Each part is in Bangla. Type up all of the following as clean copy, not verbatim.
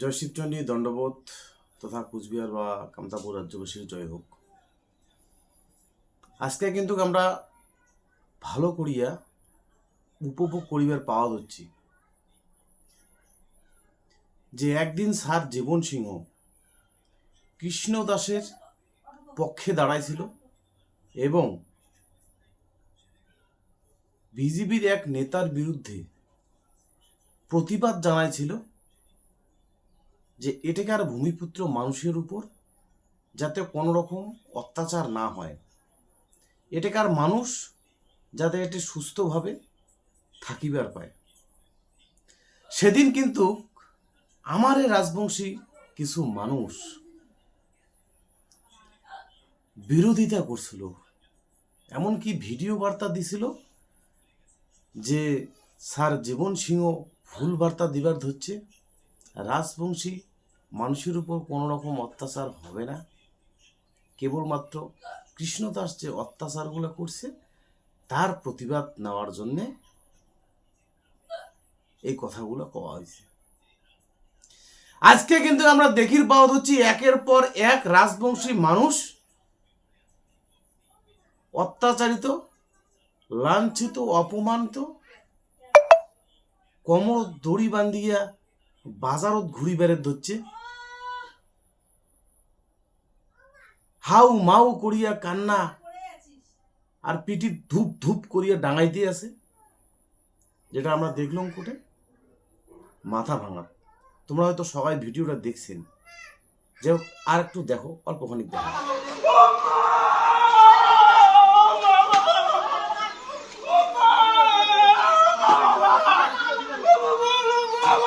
জয় শিবচন্ডী দণ্ডবোধ তথা কুচবিহার বা কামতাপুর রাজ্যবাসীর জয় হোক। আজকে কিন্তু আমরা ভালো করিয়া উপভোগ করিবার পাওয়া যাচ্ছি যে একদিন স্যার জীবন সিংহ কৃষ্ণ দাসের পক্ষে দাঁড়াইছিল এবং বিজেপির এক নেতার বিরুদ্ধে প্রতিবাদ জানাইছিল যে এটাকার ভূমিপুত্র মানুষের উপর যাতে কোনো রকম অত্যাচার না হয়, এটাকার মানুষ যাতে এটি সুস্থভাবে থাকিবার পায়। সেদিন কিন্তু আমারে রাজবংশী কিছু মানুষ বিরোধিতা করছিল, এমনকি ভিডিও বার্তা দিছিল যে স্যার জীবন সিংহ ভুল বার্তা দিবার ধরছে, রাজবংশী মানুষের উপর কোনো রকম অত্যাচার হবে না, কেবলমাত্র কৃষ্ণদাস যে অত্যাচারগুলো করছে তার প্রতিবাদ নেওয়ার জন্যে এই কথাগুলো কওয়া হয়েছে। আজকে কিন্তু আমরা দেখির পাওয়া হচ্ছি একের পর এক রাজবংশী মানুষ অত্যাচারিত, লাঞ্ছিত, অপমানিত, কোমর দড়ি বান্ধিয়া বাজারত ঘুরি বেড়ে ধরছে, হাউ মাউ করিয়া কান্না আর পিঠি ধূপ ধূপ করিয়া ডাঙাইতে আছে, যেটা আমরা দেখলাম কোটে মাথা ভাঙা। তোমরা হয়তো সবাই ভিডিওটা দেখছেন, যে আর একটু দেখো, অল্পখানিক দেখো।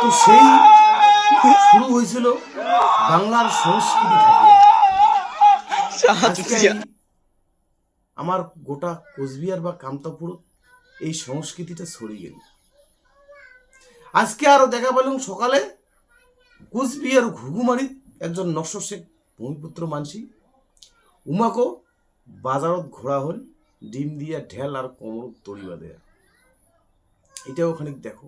তো সেই শুরু হয়েছিল বাংলার সংস্কৃতি থেকে। আমার গোটা কোচবিহার বা কামতাপুর এই সংস্কৃতিটা ছড়িয়ে গেল। আজকে আরো দেখা পেলাম সকালে কোচবিহার ঘুঘুমারি একজন নশো শেখ ভূমিপুত্র মানসি উমাকো বাজারত ঘোরা হল ডিম দিয়া ঢেল আর কোমর তড়ি বাঁধে। এটাও ওখানে দেখো।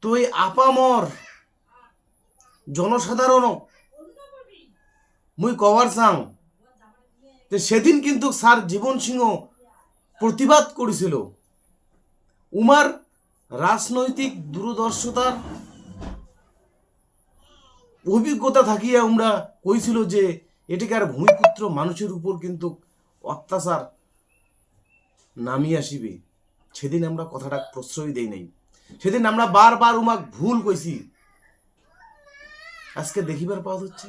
তো এই আপামর জনসাধারণ মুই কভার চাং যে সেদিন কিন্তু স্যার জীবন সিংহ প্রতিবাদ করেছিল। উমার রাজনৈতিক দূরদর্শতার অভিজ্ঞতা থাকিয়া আমরা কইছিল যে এটিকার ভূমিপুত্র মানুষের উপর কিন্তু অত্যাচার নামিয়ে আসিবে। সেদিন আমরা কথাটা প্রশ্রয় দেই নাই, সেদিন আমরা বারবার উমাক ভুল কইছি। আজকে দেখিবার পাওয়া যাচ্ছে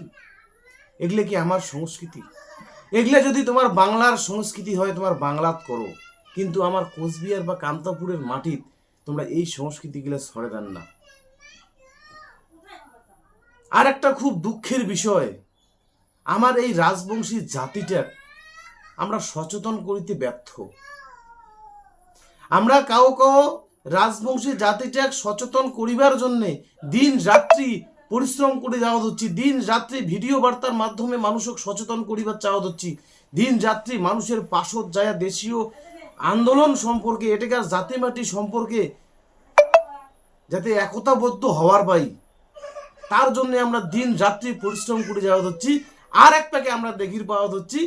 এগুলো কি আমার সংস্কৃতি? এগুলো যদি তোমার বাংলার সংস্কৃতি হয় তোমার বাংলাত করো, কিন্তু আমার কোচবিহার বা কামতাপুরের মাটিত তোমরা এই সংস্কৃতিগুলো ছড়ে দেন না। আর একটা খুব দুঃখের বিষয়, আমার এই রাজবংশী জাতিটা আমরা সচেতন করিতে ব্যর্থ। আমরা কাউ রাজবংশী জাতিটা সচেতন করিবার জন্যে দিন রাত্রি পরিশ্রম করে যাওয়া হচ্ছে, দিন রাত্রি ভিডিও বার্তার মাধ্যমে মানুষকে সচেতন করিবার চাওয়া হচ্ছে, দিন রাত্রি মানুষের পাশত যায় দেশীয় আন্দোলন সম্পর্কে, এটাকার জাতি মাটি সম্পর্কে যাতে একতাবদ্ধ হওয়ার পাই, তার জন্য আমরা দিন রাত্রি পরিশ্রম করে যাওয়া হচ্ছি। আর একটাকে আমরা দেখির পাওয়া হচ্ছি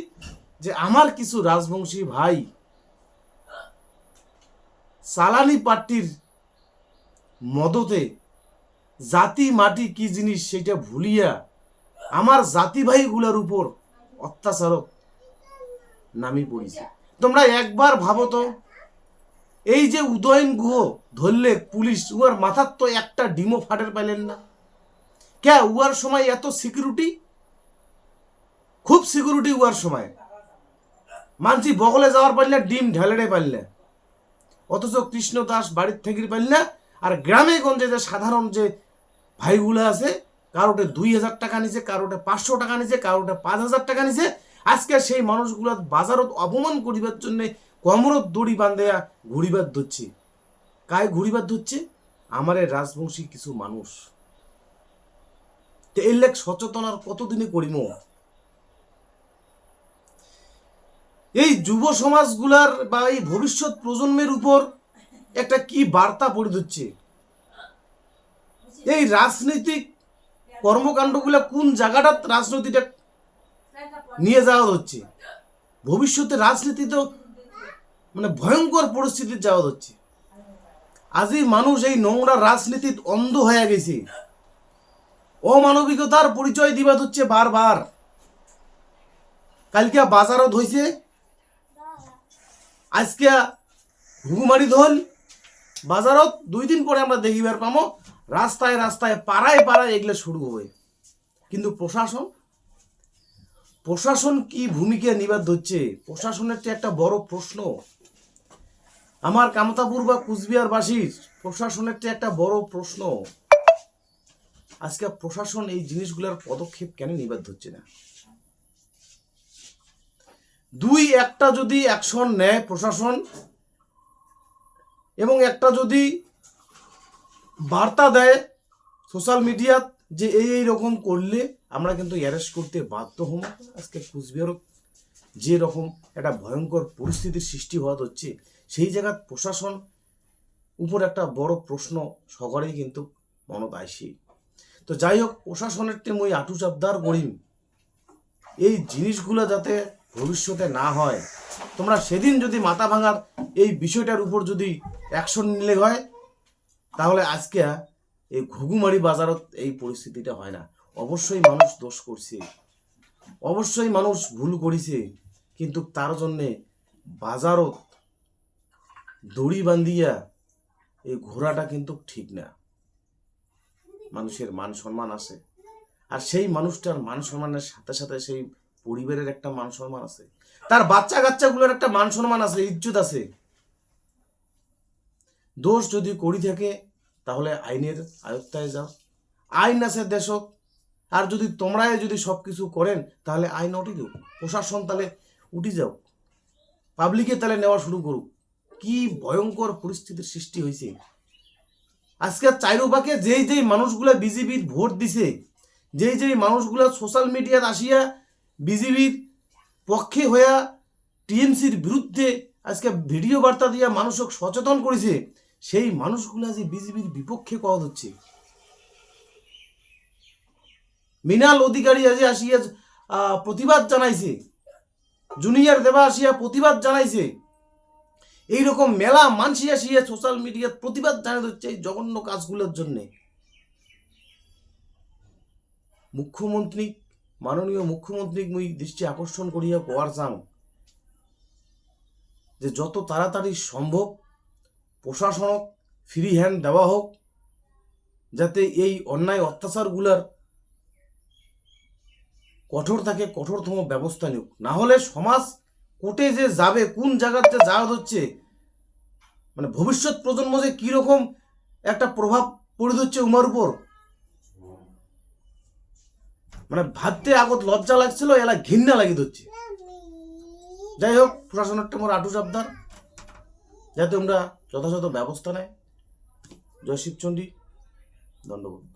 যে আমার কিছু রাজবংশী ভাই সালানি পার্টির মদতে জাতি মাটি কি জিনিস সেটা ভুলিয়া আমার জাতি ভাইগুলার উপর অত্যাচার নামি পড়েছে। তোমরা একবার ভাবো তো, এই যে উদয়ন গুহ ধরলে পুলিশ, উয়ার মাথার তো একটা ডিমো ফাটের পাইলেন না কে? উয়ার সময় এত সিকিউরিটি, খুব সিকিউরিটি উয়ার সময়, মানছি বগলে যাওয়ার পারলে ডিম ঢেলেড়ে পারলে, অথচ কৃষ্ণ দাস বাড়ির থেকে পারলে। আর গ্রামে গঞ্জে যে সাধারণ যে ভাইগুলো আছে, কারোটে 2000 টাকা নিছে, কারোটে 500 টাকা নিছে, কারোটে 5000 টাকা নিছে। আজকে সেই মানুষগুলো বাজারত অপমান করিবার জন্য কোমরত দড়ি বাঁধিয়া ঘুরিবার ধরছে। কায় ঘুরিবার ধরছে? আমার রাজবংশী কিছু মানুষ। তো এই লেখ সচেতন আর কতদিনে করিম? এই যুব সমাজগুলার বা এই ভবিষ্যৎ প্রজন্মের উপর একটা কি বার্তা পড়ে দিচ্ছে? এই রাজনৈতিক কর্মকাণ্ডগুলা কোন জায়গাটা রাজনীতিটা নিয়ে যাওয়া হচ্ছে? ভবিষ্যতে রাজনীতি তো মানে ভয়ঙ্কর পরিস্থিতির যাওয়া হচ্ছে। আজই মানুষ এই নোংরা রাজনীতির অন্ধ হয়ে গেছে। অমানবিকতার পরিচয় দিবা হচ্ছে বারবার। কালকে বাজারত হয়েছে, আজকে ঘুঘুমারি ধল বাজারত, 2 দিন পরে আমরা দেখিবার পামো রাস্তায় রাস্তায় পাড়ায় পাড়ায় এগুলো শুরু হবে। কিন্তু প্রশাসন কি ভূমিকা নিবার ধরছে? প্রশাসনের একটা বড় প্রশ্ন। আমার কামতাপুর বা কুচবিহারবাসীর প্রশাসনের একটা বড় প্রশ্ন। আজকে প্রশাসন এই জিনিসগুলোর পদক্ষেপ কেন নিবার ধরছে না? 2-1টা যদি অ্যাকশন নেয় প্রশাসন, এবং একটা যদি বার্তা দেয় সোশ্যাল মিডিয়াত যে এই রকম করলে আমরা কিন্তু অ্যারেস্ট করতে বাধ্য হব, আজকে কুচবিহারত যে রকম একটা ভয়ঙ্কর পরিস্থিতির সৃষ্টি হওয়া হচ্ছে, সেই জায়গায় প্রশাসন উপর একটা বড় প্রশ্ন সকলেই কিন্তু মনত আইসি। তো যাই হোক, প্রশাসনের মুই আটু চাপদার করিম এই জিনিসগুলো যাতে ভবিষ্যতে না হয়। তোমরা সেদিন যদি মাথা ভাঙার এই বিষয়টার উপর যদি অ্যাকশন নিলে হয়, তাহলে আজকে এই ঘুঘুমারি বাজারত এই পরিস্থিতিটা হয় না। অবশ্যই মানুষ দোষ করছে, অবশ্যই মানুষ ভুল করেছে, কিন্তু তার জন্যে বাজারত দড়ি বান্ধিয়া এই ঘোরাটা কিন্তু ঠিক না। মানুষের মান সম্মান আছে, আর সেই মানুষটার মান সম্মানের সাথে সাথে সেই পরিবারের একটা মান সম্মান আছে, তার বাচ্চা কাচ্চাগুলোর একটা মান সম্মান আছে, ইজ্জত আছে। দোষ যদি করি থাকে তাহলে আইনের আয়ত্তায় যাও, আইন আছে দেশত। আর যদি তোমরাই যদি সব কিছু করেন তাহলে আইন উঠে যাও, প্রশাসন তাহলে উঠে যাও, পাবলিকে তাহলে নেওয়া শুরু করুক। কি ভয়ঙ্কর পরিস্থিতির সৃষ্টি হয়েছে। আজকে চাইরোপাকে যেই মানুষগুলা বিজেপির ভোট দিছে, যেই মানুষগুলা সোশ্যাল মিডিয়াত আসিয়া বিজেপির পক্ষে হইয়া টিএমসির বিরুদ্ধে আজকে ভিডিও বার্তা দিয়া মানুষক সচেতন করেছে, সেই মানুষগুলা যে বিজেপির বিপক্ষে কথা হচ্ছে। মৃণাল অধিকারী আজ আসিয়া প্রতিবাদ জানাইছে, জুনিয়র দেবা আসিয়া প্রতিবাদ জানাইছে, এইরকম মেলা মানসি আসিয়া সোশ্যাল মিডিয়াত প্রতিবাদ জানাতে হচ্ছে এই জঘন্য কাজগুলোর জন্যে। মুখ্যমন্ত্রী, মাননীয় মুখ্যমন্ত্রী মুই দৃষ্টি আকর্ষণ করিয়া কোয়ার চাং যে যত তাড়াতাড়ি সম্ভব প্রশাসনক ফ্রি হ্যান্ড দেওয়া হোক, যাতে এই অন্যায় অত্যাচারগুলার কঠোর থাকে, কঠোরতম ব্যবস্থা নিক। না হলে সমাজ কোর্টে যে যাবে, কোন জায়গার যে যাওয়া হচ্ছে, মানে ভবিষ্যৎ প্রজন্ম যে কিরকম একটা প্রভাব পড়ে হচ্ছে উমার উপর, মানে ভাবতে আগত লজ্জা লাগছিল, এলা ঘৃণা লাগিয়ে হচ্ছে। যাই হোক, প্রশাসনের মোর আটু চাপদার, যাতে আমরা যথাযথ ব্যবস্থা নেয়। জয় শিবচণ্ডী, দণ্ডবোধ।